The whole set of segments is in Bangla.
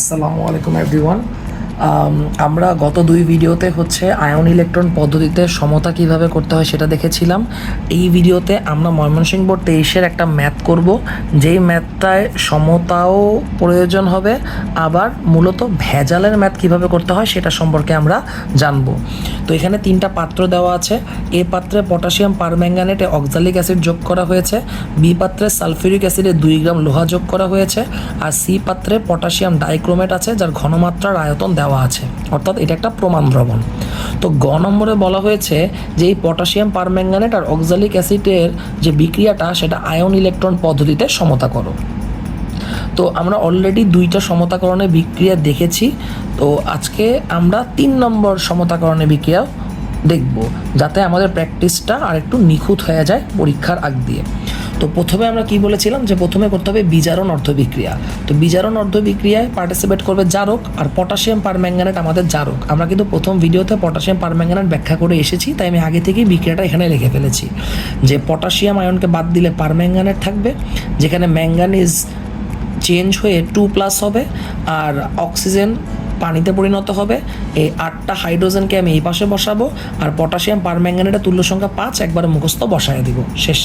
আসসালামু আলাইকুম এভরিওয়ান। আমরা গত দুই ভিডিওতে আয়ন ইলেকট্রন পদ্ধতিতে সমতা কিভাবে করতে হয় সেটা দেখেছিলাম। এই ভিডিওতে আমরা ময়মনসিংহ বোর্ড 23-এর একটা ম্যাথ করব, যেই ম্যাথটায় সমতাও প্রয়োজন হবে, আবার মূলত ভেজালের ম্যাথ কিভাবে করতে হয় সেটা সম্পর্কে আমরা জানব। তো এখানে তিনটা পাত্র দেওয়া আছে। এ পাত্রে পটাশিয়াম পারম্যাঙ্গানেটে অক্সালিক অ্যাসিড যোগ করা হয়েছে, বি পাত্রে সালফিউরিক অ্যাসিডে 2 গ্রাম লোহা যোগ করা হয়েছে, আর সি পাত্রে পটাশিয়াম ডাইক্রোমেট আছে যার ঘনমাত্রার আয়তন দেওয়া আছে, অর্থাৎ এটা একটা প্রমাণ দ্রবণ। তো গ নম্বরে বলা হয়েছে যে এই পটাশিয়াম পারম্যাঙ্গানেট আর অক্সালিক অ্যাসিডের যে বিক্রিয়াটা সেটা আয়ন ইলেকট্রন পদ্ধতিতে সমতা করো। তো আমরা অলরেডি দুইটা সমতাকরণের বিক্রিয়া দেখেছি। তো আজকে আমরা 3 নম্বর সমতাকরণের বিক্রিয়া দেখব, যাতে আমাদের প্র্যাকটিসটা আর একটু নিখুঁত হয়ে যায় পরীক্ষার আগ দিয়ে। তো প্রথমে আমরা কি বলেছিলাম যে প্রথমে করতে হবে বিজারণ অর্ধ বিক্রিয়া। তো বিজারণ অর্ধ বিক্রিয়ায় পার্টিসিপেট করবে জারক, আর পটাশিয়াম পারম্যাঙ্গানেট আমাদের জারক। আমরা কিন্তু প্রথম ভিডিওতে পটাশিয়াম পারম্যাঙ্গানেট ব্যাখ্যা করে এসেছি, তাই আমি আগে থেকেই বিক্রিয়াটা এখানে লিখে ফেলেছি যে পটাশিয়াম আয়নকে বাদ দিলে পারম্যাঙ্গানেট থাকবে, যেখানে ম্যাঙ্গানিজ চেঞ্জ হয়ে 2+ হবে, আর অক্সিজেন পানিতে পরিণত হবে। এই 8টা হাইড্রোজেনকে আমি এই পাশে বসাবো, আর পটাশিয়াম পারম্যাঙ্গানেটের তুল্য সংখ্যা 5 একবারে মুখস্থ বসায় দিব, শেষ।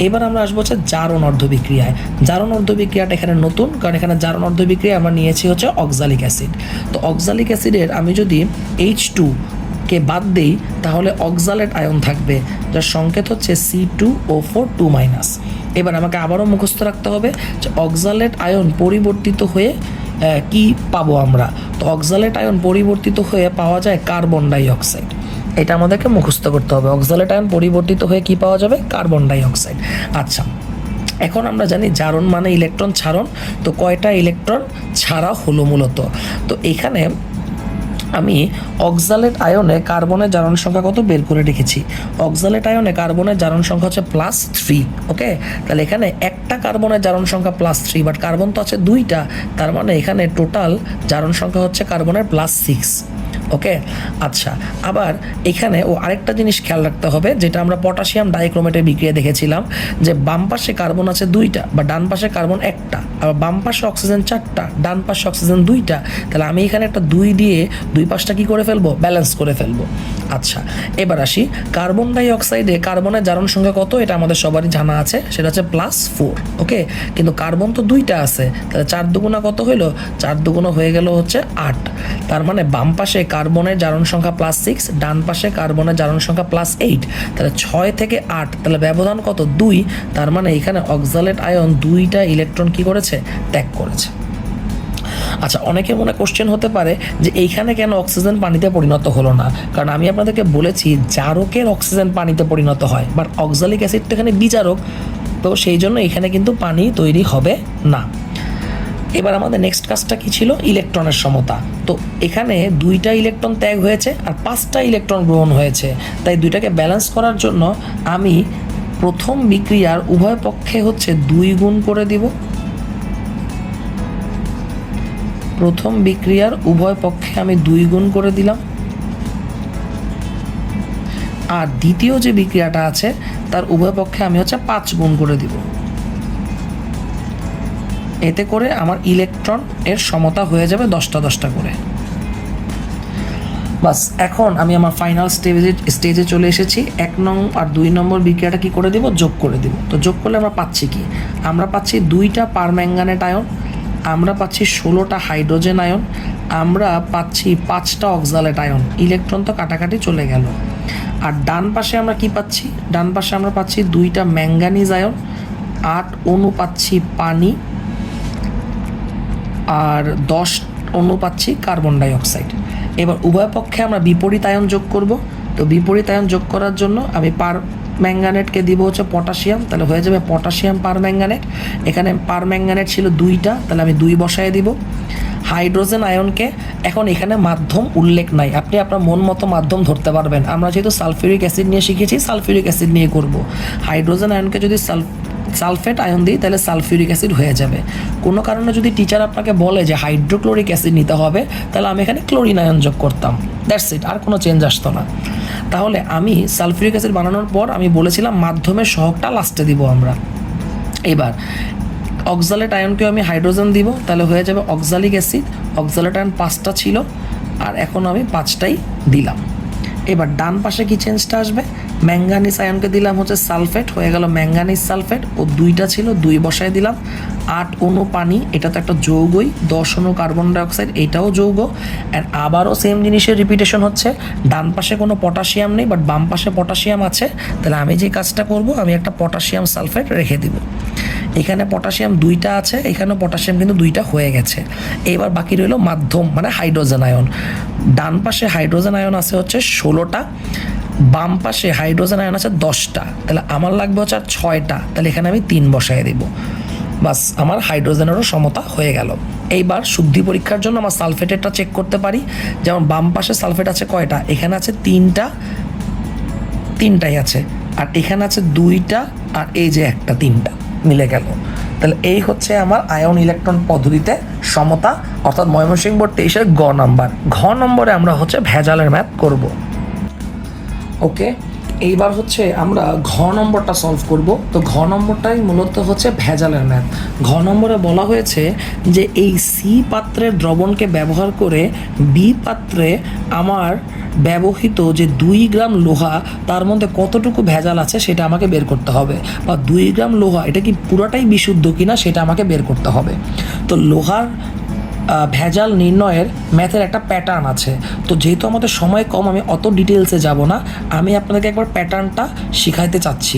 এবার আমরা আসবো জারণ অর্ধ বিক্রিয়ায়। জারণ অর্ধ বিক্রিয়াটা এখানে নতুন, কারণ এখানে জারণ অর্ধ বিক্রিয়া আমরা নিয়েছি অক্সালিক অ্যাসিড। তো অক্সালিক অ্যাসিডের আমি যদি H2 কে বাদ দেই তাহলে অক্সালেট আয়ন থাকবে, যার সংকেত হচ্ছে C2O4 2-। এবার আমাকে আবারও মুখস্থ রাখতে হবে যে অক্সালেট আয়ন পরিবর্তিত হয়ে কি পাবো আমরা। তো অক্সালেট আয়ন পরিবর্তিত হয়ে পাওয়া যায় কার্বন ডাই অক্সাইড। এটা আমাদেরকে মুখস্থ করতে হবে, অক্সালেট আয়ন পরিবর্তিত হয়ে কি পাওয়া যাবে, কার্বন ডাই অক্সাইড। আচ্ছা, এখন আমরা জানি জারণ মানে ইলেকট্রন ছাড়ন। তো কয়টা ইলেকট্রন ছাড়া হলো মূলত? তো এখানে আমি অক্সালেট আয়নে কার্বনের জারণ সংখ্যা কত বের করে রেখেছি। অক্সালেট আয়নে কার্বনের জারণ সংখ্যা হচ্ছে +3। ওকে, তাহলে এখানে একটা কার্বনের জারণ সংখ্যা +3, বাট কার্বন তো আছে 2টা, তার মানে এখানে টোটাল জারণ সংখ্যা হচ্ছে কার্বনের +6। ওকে, আচ্ছা, আবার এখানে আরেকটা জিনিস খেয়াল রাখতে হবে, যেটা আমরা পটাশিয়াম ডাইক্রোমেটের বিক্রিয়া দেখেছিলাম, যে বাম পাশে কার্বন আছে 2টা, বা ডান পাশে কার্বন 1টা, আবার বাম পাশে অক্সিজেন 4টা, ডান পাশে অক্সিজেন 2টা। তাহলে আমি এখানে একটা 2 দিয়ে 2 পাশটা কি করে ফেলবো, ব্যালেন্স করে ফেলবো। আচ্ছা, এবার আসি কার্বন ডাই অক্সাইডে কার্বনের জারণ সংখ্যা কত, এটা আমাদের সবারই জানা আছে, সেটা হচ্ছে +4। ওকে, কিন্তু কার্বন তো 2টা আছে, তাহলে 4 দুগুণা কত হইলো, 4 দুগুণা হয়ে গেল 8। তার মানে বাম পাশে কার্বনের জারণ সংখ্যা +6, ডান পাশে কার্বনের জারণ সংখ্যা +8, তাহলে 6 থেকে 8, তাহলে ব্যবধান কত, 2। তার মানে এখানে অক্সালেট আয়ন 2টা ইলেকট্রন কি করেছে, ত্যাগ করেছে। আচ্ছা, অনেকের মনে কোশ্চেন হতে পারে যে এইখানে কেন অক্সিজেন পানিতে পরিণত হলো না, কারণ আমি আপনাদেরকে বলেছি জারকের অক্সিজেন পানিতে পরিণত হয়, বাট অক্সালিক অ্যাসিড তো এখানে বিজারক, তো সেই জন্য এখানে কিন্তু পানি তৈরি হবে না। এবার আমাদের নেক্সট কাজটা কি ছিল, ইলেকট্রনের সমতা। তো এখানে 2টা ইলেকট্রন ত্যাগ হয়েছে আর 5টা ইলেকট্রন গ্রহণ হয়েছে, তাই 2টাকে ব্যালেন্স করার জন্য আমি প্রথম বিক্রিয়ার উভয় পক্ষে 2 গুণ করে দিব। প্রথম বিক্রিয়ার উভয় পক্ষে আমি 2 গুণ করে দিলাম, আর দ্বিতীয় যে বিক্রিয়াটা আছে তার উভয় পক্ষে আমি 5 গুণ করে দিব। এতে করে আমার ইলেকট্রন এর সমতা হয়ে যাবে 10টা 10টা করে। বাস, এখন আমি আমার ফাইনাল স্টেজে চলে এসেছি। 1 নং আর 2 নম্বর বিক্রিয়াটা কি করে দেব, যোগ করে দেব। তো যোগ করলে আমরা পাচ্ছি কি, আমরা পাচ্ছি 2টা পারম্যাঙ্গানেট আয়ন, আমরা পাচ্ছি 16টা হাইড্রোজেন আয়ন, আমরা পাচ্ছি 5টা অক্সালেট আয়ন। ইলেকট্রন তো কাটাকাটি চলে গেল। আর ডান পাশে আমরা কি পাচ্ছি, ডান পাশে আমরা পাচ্ছি 2টা ম্যাঙ্গানিজ আয়ন, 8 অণু পাচ্ছি পানি, আর 10 অণু পাচ্ছি কার্বন ডাই অক্সাইড। এবার উভয় পক্ষে আমরা বিপরীত আয়ন যোগ করব। তো বিপরীত আয়ন যোগ করার জন্য আমি পারম্যাঙ্গানেটকে দিব পটাশিয়াম, তাহলে হয়ে যাবে পটাশিয়াম পারম্যাঙ্গানেট। এখানে পারম্যাঙ্গানেট ছিল 2টা, তাহলে আমি 2 বসায় দিব। হাইড্রোজেন আয়নকে, এখন এখানে মাধ্যম উল্লেখ নাই, আপনি আপনার মন মতো মাধ্যম ধরতে পারবেন। আমরা যেহেতু সালফিউরিক অ্যাসিড নিয়ে শিখেছি, সালফিউরিক অ্যাসিড নিয়ে করব। হাইড্রোজেন আয়নকে যদি সালফেট আয়ন দিই তাহলে সালফিউরিক অ্যাসিড হয়ে যাবে। কোনো কারণে যদি টিচার আপনাকে বলে যে হাইড্রোক্লোরিক অ্যাসিড নিতে হবে, তাহলে আমি এখানে ক্লোরিন আয়ন যোগ করতাম, দ্যাটস ইট, আর কোনো চেঞ্জ আসতো না। তাহলে আমি সালফিউরিক অ্যাসিড বানানোর পর আমি বলেছিলাম মাধ্যমের সহগটা লাস্টে দিব আমরা। এবার অক্সালেট আয়নকেও আমি হাইড্রোজেন দিব, তাহলে হয়ে যাবে অক্সালিক অ্যাসিড। অক্সালেট আয়ন 5টা ছিল আর এখন আমি 5টাই দিলাম। এবার ডান পাশে কি চেঞ্জটা আসবে, ম্যাঙ্গানিজ আয়নকে দিলাম হচ্ছে সালফেট, হয়ে গেল ম্যাঙ্গানিজ সালফেট। ও 2টা ছিল 2 বসায় দিলাম। 8 অণু পানি, এটা তো একটা যৌগই। 10 অণু কার্বন ডাইঅক্সাইড, এটাও যৌগ। অ্যান্ড আবারও সেম জিনিসের রিপিটেশন হচ্ছে, ডান পাশে কোনো পটাশিয়াম নেই বাট বাম পাশে পটাশিয়াম আছে। তাহলে আমি যে কাজটা করব, আমি একটা পটাশিয়াম সালফেট রেখে দিব। এখানে পটাশিয়াম 2টা আছে, এখানেও পটাশিয়াম কিন্তু 2টা হয়ে গেছে। এবার বাকি রইল মাধ্যম মানে হাইড্রোজেন আয়ন। ডান পাশে হাইড্রোজেন আয়ন আছে হচ্ছে 16টা, বাম পাশে হাইড্রোজেন আয়ন আছে 10টা। তাহলে আমার লাগবে হচ্ছে আর 6টা, তাহলে এখানে আমি 3 বসায় দেব। বাস, আমার হাইড্রোজেনেরও সমতা হয়ে গেল। এইবার শুদ্ধি পরীক্ষার জন্য আমার সালফেটেরটা চেক করতে পারি। যেমন বাম পাশে সালফেট আছে কয়টা, এখানে আছে 3টাই আছে, আর এখানে আছে 2টা, আর এই যে একটা 3টা মিলে গেল। তাহলে এই হচ্ছে আমার আয়ন ইলেকট্রন পদ্ধতিতে সমতা, অর্থাৎ ময়মনসিংহ বোর্ড 23-এর গ নাম্বার। ঘ নম্বরে আমরা হচ্ছে ভেজালের ম্যাথ করব। ওকে, এইবার হচ্ছে আমরা ঘ নম্বরটা সলভ করব। তো ঘ নম্বরটাই মূলত হচ্ছে ভেজালের ম্যাথ। ঘ নম্বরে বলা হয়েছে যে এই সি পাত্রের দ্রবণকে ব্যবহার করে বি পাত্রে আমার ব্যবহৃত যে 2 গ্রাম লোহা, তার মধ্যে কতটুকু ভেজাল আছে সেটা আমাকে বের করতে হবে। বা 2 গ্রাম লোহা এটা কি পুরোটাই বিশুদ্ধ কিনা সেটা আমাকে বের করতে হবে। তো লোহার ভেজাল নির্ণয়ের ম্যাথের একটা প্যাটার্ন আছে। তো যেহেতু আমাদের সময় কম, আমি অত ডিটেলসে যাব না, আমি আপনাদেরকে একবার প্যাটার্নটা শিখাইতে চাচ্ছি।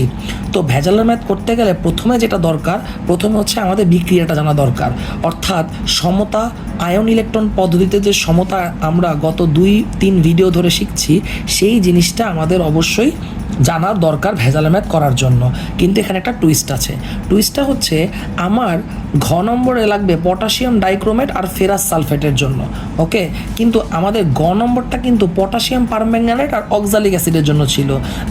তো ভেজালের ম্যাথ করতে গেলে প্রথমে যেটা দরকার, প্রথমে হচ্ছে আমাদের বিক্রিয়াটা জানা দরকার। অর্থাৎ সমতা, আয়ন ইলেকট্রন পদ্ধতিতে যে সমতা আমরা গত 2-3 ভিডিও ধরে শিখছি, সেই জিনিসটা আমাদের অবশ্যই জানা দরকার ভেজালের ম্যাথ করার জন্য। কিন্তু এখানে একটা টুইস্ট আছে। টুইস্টটা হচ্ছে আমার ঘ নম্বরে লাগবে পটাশিয়াম ডাইক্রোমেট আর ফেরাস সালফেটের জন্য। ওকে, কিন্তু আমাদের গ নম্বরটা কিন্তু পটাশিয়াম পারম্যাঙ্গানেট আর অক্সালিক অ্যাসিডের জন্য ছিল।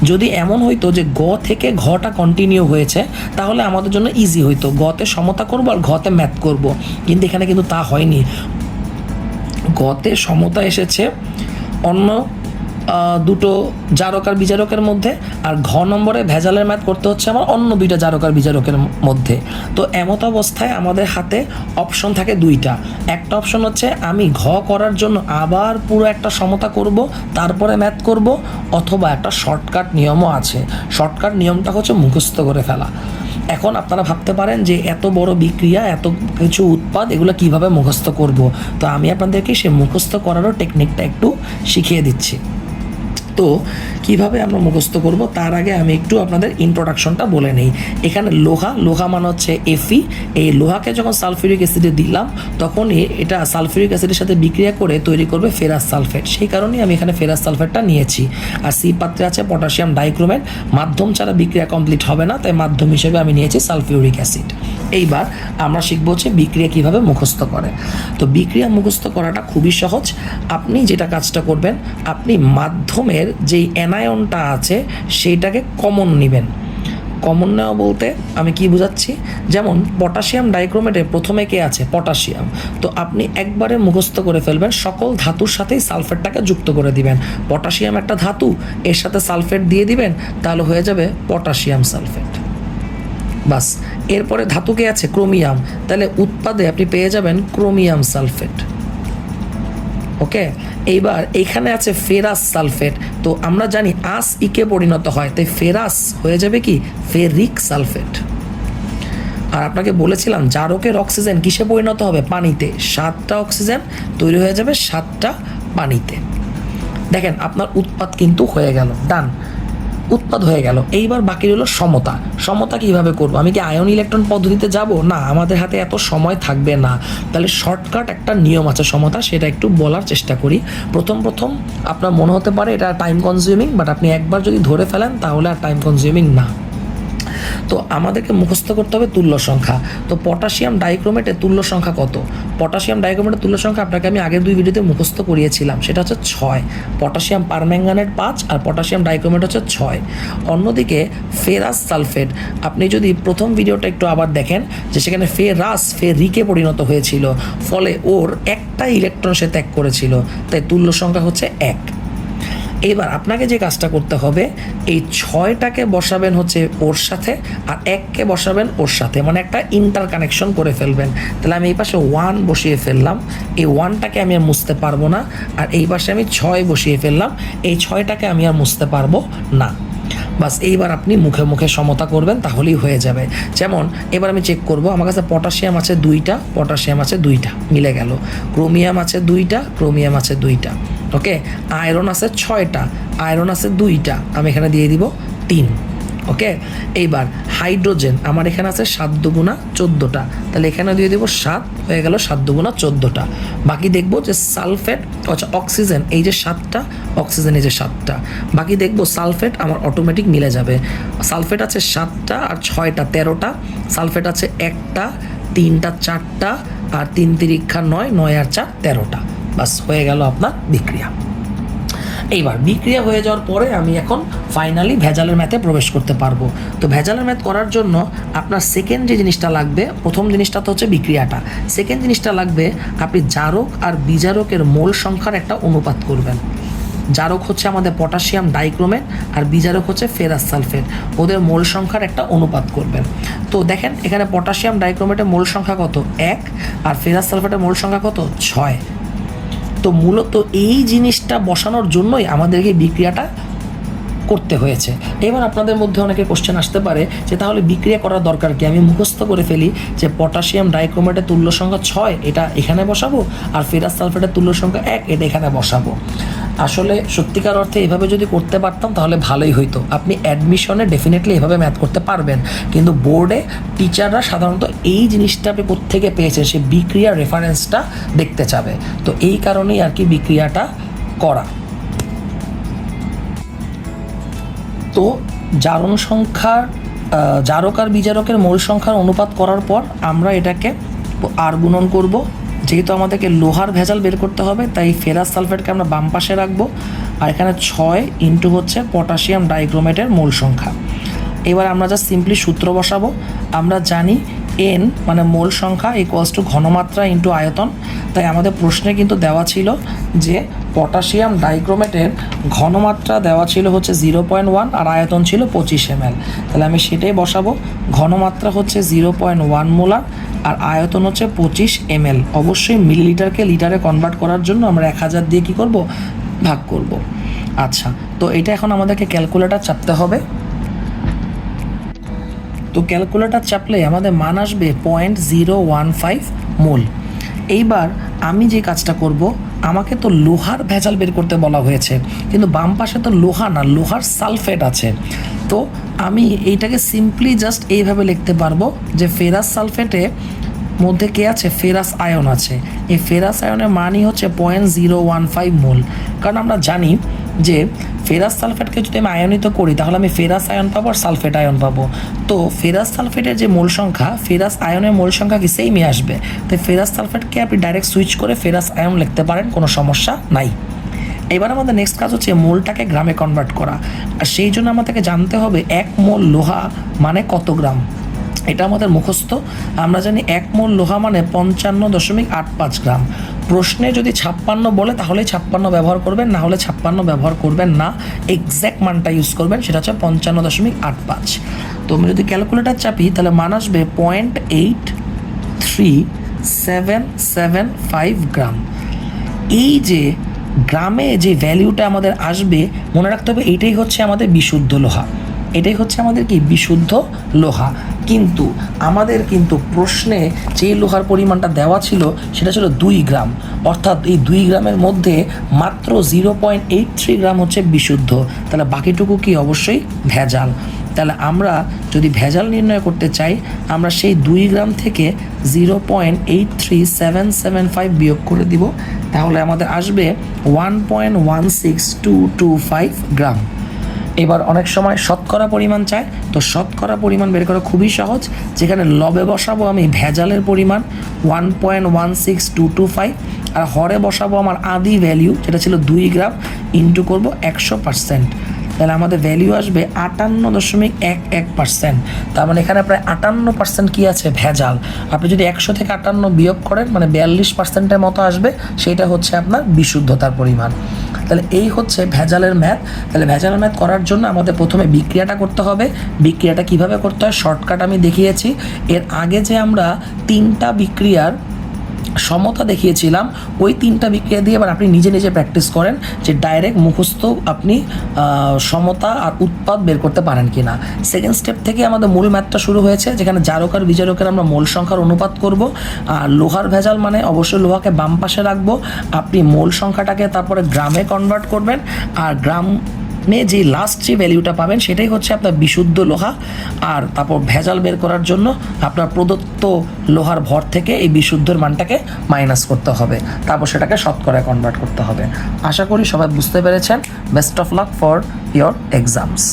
যদি এমন হইতো যে গ থেকে ঘটা কন্টিনিউ হয়েছে, তাহলে আমাদের জন্য ইজি হইতো, গতে সমতা করব আর ঘতে ম্যাথ করব। কিন্তু এখানে কিন্তু তা হয়নি। গতে সমতা এসেছে অন্য দুটো জারকার বিজারকের মধ্যে, আর ঘ নম্বরে ভেজালের ম্যাথ করতে হচ্ছে আমার অন্য 2টা জারকার বিজারকের মধ্যে। তো এমত অবস্থায় আমাদের হাতে অপশন থাকে 2টা। একটা অপশন হচ্ছে আমি ঘ করার জন্য আবার পুরো একটা সমতা করব, তারপরে ম্যাথ করব, অথবা একটা শর্টকাট নিয়মও আছে। শর্টকাট নিয়মটা হচ্ছে মুখস্থ করে ফেলা। এখন আপনারা ভাবতে পারেন যে এত বড় বিক্রিয়া, এত কিছু উৎপাদ, এগুলো কিভাবে মুখস্থ করব। তো আমি আপনাদেরকে সে মুখস্থ করারও টেকনিকটা একটু শিখিয়ে দিচ্ছি। তো কিভাবে আমরা মুখস্থ করব তার আগে আমি একটু আপনাদের ইন্ট্রোডাকশনটা বলে নেই। এখানে লোহা মানে হচ্ছে Fe। এই লোহাকে যখন সালফিউরিক অ্যাসিডে দিলাম, তখনই এটা সালফিউরিক অ্যাসিডের সাথে বিক্রিয়া করে তৈরি করবে ফেরাস সালফেট। সেই কারণেই আমি এখানে ফেরাস সালফেটটা নিয়েছি। আর সি পাত্রে আছে পটাশিয়াম ডাইক্রোমেট। মাধ্যম ছাড়া বিক্রিয়া কমপ্লিট হবে না, তাই মাধ্যম হিসেবে আমি নিয়েছি সালফিউরিক অ্যাসিড। এইবার আমরা শিখবো হচ্ছে বিক্রিয়া কিভাবে মুখস্থ করে। তো বিক্রিয়া মুখস্থ করাটা খুবই সহজ। আপনি যেটা কাজটা করবেন, আপনি মাধ্যমের যেই অ্যানায়নটা আছে সেইটাকে কমন নেবেন। কমন নেওয়া বলতে আমি কি বোঝাচ্ছি, যেমন পটাশিয়াম ডাইক্রোমেটে প্রথমে কে আছে, পটাশিয়াম। তো আপনি একবারে মুখস্থ করে ফেলবেন, সকল ধাতুর সাথেই সালফেটটাকে যুক্ত করে দিবেন। পটাশিয়াম একটা ধাতু, এর সাথে সালফেট দিয়ে দিবেন, তাহলে হয়ে যাবে পটাশিয়াম সালফেট। বাস, এরপরে ধাতুকে আছে ক্রোমিয়াম, তাহলে উৎপাদে আপনি পেয়ে যাবেন ক্রোমিয়াম সালফেট। ওকে, এইবার এখানে আছে ফেরাস সালফেট। তো আমরা জানি আস ইকে পরিণত হয়, তাই ফেরাস হয়ে যাবে কি ফেরিক সালফেট। আর আপনাকে বলেছিলাম জারকের অক্সিজেন কিসে পরিণত হবে, পানিতে। 7টা অক্সিজেন তৈরি হয়ে যাবে 7টা পানিতে। দেখেন আপনার উৎপাদ কিন্তু হয়ে গেল, ডান, উৎপাদ হয়ে গেল। এইবার বাকি রইল সমতা। সমতা কিভাবে করব, আমি কি আয়ন ইলেকট্রন পদ্ধতিতে যাব না, আমাদের হাতে এত সময় থাকবে না। তাহলে শর্টকাট একটা নিয়ম আছে সমতা, সেটা একটু বলার চেষ্টা করি। প্রথম আপনার মনে হতে পারে এটা টাইম কনজিউমিং, বাট আপনি একবার যদি ধরে ফেলেন তাহলে আর টাইম কনজিউমিং না। তো আমাদেরকে মুখস্থ করতে হবে তুল্য সংখ্যা। তো পটাশিয়াম ডাইক্রোমেটের তুল্য সংখ্যা কত, পটাশিয়াম ডাইক্রোমেটের তুল্য সংখ্যা আপনাকে আমি আগের 2 ভিডিওতে মুখস্থ করিয়েছিলাম, সেটা হচ্ছে 6। পটাশিয়াম পারম্যাঙ্গানেট 5 আর পটাশিয়াম ডাইক্রোমেট হচ্ছে 6। অন্যদিকে ফেরাস সালফেট, আপনি যদি প্রথম ভিডিওটা একটু আবার দেখেন, যে সেখানে ফেরিকে পরিণত হয়েছিল, ফলে ওর একটা ইলেকট্রন সে ত্যাগ করেছিল, তাই তুল্য সংখ্যা হচ্ছে 1। এবার আপনাকে যে কাজটা করতে হবে, এই 6টাকে বসাবেন হচ্ছে ওর সাথে, আর 1কে বসাবেন ওর সাথে, মানে একটা ইন্টার কানেকশন করে ফেলবেন। তাহলে আমি এই পাশে 1 বসিয়ে ফেললাম, এই 1টাকে আমি আর মুছতে পারবো না, আর এই পাশে আমি 6 বসিয়ে ফেললাম, এই 6টাকে আমি আর মুছতে পারবো না। বাস এইবার আপনি মুখে মুখে সমতা করবেন, তাহলেই হয়ে যাবে। যেমন এবার আমি চেক করব, আমার কাছে পটাশিয়াম আছে 2টা, পটাশিয়াম আছে 2টা, মিলে গেল। ক্রোমিয়াম আছে 2টা, ক্রোমিয়াম আছে 2টা। ওকে, আয়রন আছে 6টা, আয়রন আছে 2টা, আমি এখানে দিয়ে দিব 3। ওকে, এইবার হাইড্রোজেন আমার এখানে আছে 7 দুগুণা 14টা, তাহলে এখানে দিয়ে দেবো 7, হয়ে গেল 7 দুগুণা 14টা। বাকি দেখবো যে সালফেট, আচ্ছা অক্সিজেন এই যে 7টা, অক্সিজেন এই যে 7টা, বাকি দেখবো সালফেট আমার অটোমেটিক মিলে যাবে। সালফেট আছে 7টা আর 6টা 13টা, সালফেট আছে 1টা, 3টা 4টা, আর 3 তিরিক্ষা 9, 9 আর 4 13টা। বাস হয়ে গেল আপনার বিক্রিয়া। এইবার বিক্রিয়া হয়ে যাওয়ার পরে আমি এখন ফাইনালি ভেজালের ম্যাথে প্রবেশ করতে পারবো। তো ভেজালের ম্যাথ করার জন্য আপনার সেকেন্ড যে জিনিসটা লাগবে, প্রথম জিনিসটা তো হচ্ছে বিক্রিয়াটা, সেকেন্ড জিনিসটা লাগবে আপনি জারক আর বিজারকের মোল সংখ্যার একটা অনুপাত করবেন। জারক হচ্ছে আমাদের পটাশিয়াম ডাইক্রোমেট, আর বিজারক হচ্ছে ফেরাস সালফেট, ওদের মোল সংখ্যার একটা অনুপাত করবেন। তো দেখেন এখানে পটাশিয়াম ডাইক্রোমেটের মোল সংখ্যা কত 1, আর ফেরাস সালফেটের মোল সংখ্যা কত 6। তো মূলত এই জিনিসটা বসানোর জন্যই আমাদেরকে বিক্রিয়াটা করতে হয়েছে। এবার আপনাদের মধ্যে অনেকে কোশ্চেন আসতে পারে যে তাহলে বিক্রিয়া করার দরকার কি, আমি মুখস্থ করে ফেলি যে পটাশিয়াম ডাইক্রোমেটের তুল্য সংখ্যা 6, এটা এখানে বসাবো, আর ফেরাস সালফেটের তুল্য সংখ্যা 1, এটা এখানে বসাবো। আসলে সত্যিকার অর্থে এভাবে যদি করতে পারতাম তাহলে ভালোই হইতো। আপনি অ্যাডমিশনে ডেফিনেটলি এভাবে ম্যাথ করতে পারবেন, কিন্তু বোর্ডে টিচাররা সাধারণত এই জিনিসটা আপনি কোত্থেকে পেয়েছেন সে বিক্রিয়ার রেফারেন্সটা দেখতে চাবে। তো এই কারণেই আর কি বিক্রিয়াটা করা। তো জারণ সংখ্যার জারক আর বিজারকের মোল সংখ্যার অনুপাত করার পর আমরা এটাকে আর গুণন করব। যেহেতু আমাদেরকে লোহার ভেজাল বের করতে হবে, তাই ফেরাস সালফেটকে আমরা বাম পাশে রাখবো, আর এখানে 6 ইন্টু হচ্ছে পটাশিয়াম ডাইক্রোমেটের মোল সংখ্যা। এবার আমরা যা সিম্পলি সূত্র বসাবো, আমরা জানি এন মানে মোল সংখ্যা ইকুয়ালস টু ঘনমাত্রা ইন্টু আয়তন। তাই আমাদের প্রশ্নে কিন্তু দেওয়া ছিল যে পটাশিয়াম ডাইক্রোমেটের ঘনমাত্রা দেওয়া ছিল হচ্ছে 0.1 আর আয়তন ছিল 25 ml। তাহলে আমি সেটাই বসাবো, ঘনমাত্রা হচ্ছে 0.1 মোলার আর আয়তন হচ্ছে 25 ml। অবশ্যই মিলিলিটারকে লিটারে কনভার্ট করার জন্য আমরা 1000 দিয়ে কী করব, ভাগ করব। আচ্ছা, তো এটা এখন আমাদেরকে ক্যালকুলেটর চাপতে হবে। তো ক্যালকুলেটর চাপলে আমাদের মান আসবে 0.015 মোল। এইবার আমি যে কাজটা করব, আমাকে তো লোহার ভেজাল বের করতে বলা হয়েছে, কিন্তু বাম পাশে তো লোহা না, লোহার সালফেট আছে। তো আমি এইটাকে সিম্পলি জাস্ট এইভাবে লিখতে পারবো যে ফেরাস সালফেটে মধ্যে কে আছে, ফেরাস আয়ন আছে। এই ফেরাস আয়নের মানই হচ্ছে 0.015 মোল। কারণ আমরা জানি যে ফেরাস সালফেটকে যদি আমি আয়নিত করি তাহলে আমি ফেরাস আয়ন পাবো আর সালফেট আয়ন পাবো। তো ফেরাস সালফেটের যে মোল সংখ্যা, ফেরাস আয়নের মোল সংখ্যা কি সেমই আসবে। তাই ফেরাস সালফেটকে আপনি ডাইরেক্ট সুইচ করে ফেরাস আয়ন লিখতে পারেন, কোনো সমস্যা নাই। এবার আমাদের নেক্সট কাজ হচ্ছে মোলটাকে গ্রামে কনভার্ট করা, আর সেই জন্য আমাদেরকে জানতে হবে 1 মোল লোহা মানে কত গ্রাম। এটা আমাদের মুখস্থ, আমরা জানি 1 মোল লোহা মানে 55.85 গ্রাম। প্রশ্নে যদি 56 বলে তাহলে 56 ব্যবহার করবেন, না হলে 56 ব্যবহার করবেন না, এক্স্যাক্ট মানটা ইউজ করবেন, সেটা হচ্ছে 55.85। তো আমি যদি ক্যালকুলেটার চাপি তাহলে মান আসবে 0.83775 গ্রাম। এই যে গ্রামে যে ভ্যালুটা আমাদের আসবে, মনে রাখতে হবে এইটাই হচ্ছে আমাদের বিশুদ্ধ লোহা, এটাই হচ্ছে আমাদের কি বিশুদ্ধ লোহা। কিন্তু আমাদের কিন্তু প্রশ্নে যে লোহার পরিমাণটা দেওয়া ছিল সেটা ছিল 2 গ্রাম, অর্থাৎ এই 2 গ্রামের মধ্যে মাত্র 0.83 গ্রাম হচ্ছে বিশুদ্ধ। তাহলে বাকিটুকু কি অবশ্যই ভেজাল। তাহলে আমরা যদি ভেজাল নির্ণয় করতে চাই, আমরা সেই 2 গ্রাম থেকে 0.83775 বিয়োগ করে দিব, তাহলে আমাদের আসবে 1.16225 গ্রাম। এবার অনেক সময় শতকরা পরিমাণ চায়, তো শতকরা পরিমাণ বের করা খুবই সহজ। যেখানে লবে বসাবো আমি ভেজালের পরিমাণ 1.16225, আর হরে বসাবো আমার আদি ভ্যালু যেটা ছিল 2 গ্রাম, ইন্টু করবো 100%। তাহলে আমাদের ভ্যালু আসবে 58.11%। তার মানে এখানে প্রায় 58% কী আছে, ভেজাল। আপনি যদি 100 থেকে 58 বিয়োগ করেন মানে 42%-এর মতো আসবে, সেটা হচ্ছে আপনার বিশুদ্ধতার পরিমাণ। তাহলে এই হচ্ছে ভেজালের ম্যাথ। তাহলে ভেজালের ম্যাথ করার জন্য আমাদের প্রথমে বিক্রিয়াটা করতে হবে। বিক্রিয়াটা কিভাবে করতে হয় শর্টকাট আমি দেখিয়েছি। এর আগে যে আমরা 3টা বিক্রিয়ার সমতা দেখিয়েছিলাম, ওই 3টা বিক্রিয়া দিয়ে এবার আপনি নিজে নিজে প্র্যাকটিস করেন যে ডাইরেক্ট মুখস্থ আপনি সমতা আর উৎপাদ বের করতে পারেন কি না। সেকেন্ড স্টেপ থেকে আমাদের মূল ম্যাথটা শুরু হয়েছে, যেখানে জারক আর বিজারকের আমরা মোল সংখ্যার অনুপাত করব। আর লোহার ভেজাল মানে অবশ্যই লোহাকে বাম পাশে রাখবো। আপনি মোল সংখ্যাটাকে তারপরে গ্রামে কনভার্ট করবেন, আর গ্রাম যে লাস্ট যে ভ্যালুটা পাবেন সেটাই হচ্ছে আপনার বিশুদ্ধ লোহা। আর তারপর ভেজাল বের করার জন্য আপনার প্রদত্ত লোহার ভর থেকে এই বিশুদ্ধর মানটাকে মাইনাস করতে হবে, তারপর সেটাকে শতকরায় কনভার্ট করতে হবে। আশা করি সবাই বুঝতে পেরেছেন। Best of luck for your exams.